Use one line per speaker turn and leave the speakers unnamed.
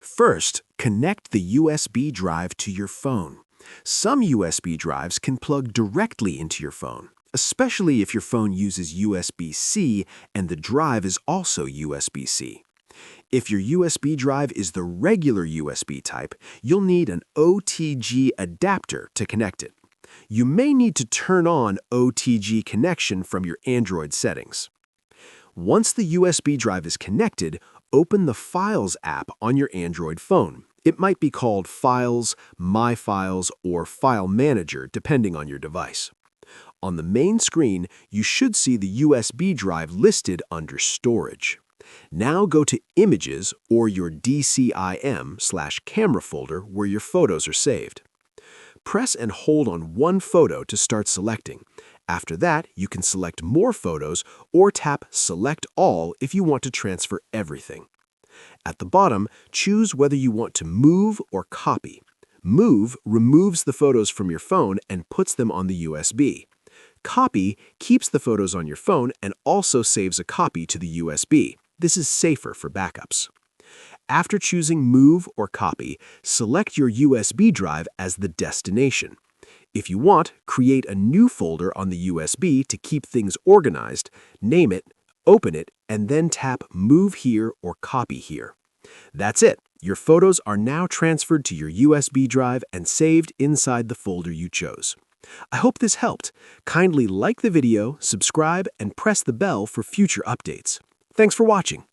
First, connect the USB drive to your phone. Some USB drives can plug directly into your phone, especially if your phone uses USB-C and the drive is also USB-C. If your USB drive is the regular USB type, you'll need an OTG adapter to connect it. You may need to turn on OTG connection from your Android settings. Once the USB drive is connected, open the Files app on your Android phone. It might be called Files, My Files, or File Manager, depending on your device. On the main screen, you should see the USB drive listed under Storage. Now go to Images or your DCIM/camera folder where your photos are saved. Press and hold on one photo to start selecting. After that, you can select more photos or tap Select All if you want to transfer everything. At the bottom, choose whether you want to move or copy. Move removes the photos from your phone and puts them on the USB. Copy keeps the photos on your phone and also saves a copy to the USB. This is safer for backups. After choosing Move or Copy, select your USB drive as the destination. If you want, create a new folder on the USB to keep things organized, name it, open it, and then tap Move Here or Copy Here. That's it. Your photos are now transferred to your USB drive and saved inside the folder you chose. I hope this helped. Kindly like the video, subscribe, and press the bell for future updates. Thanks for watching.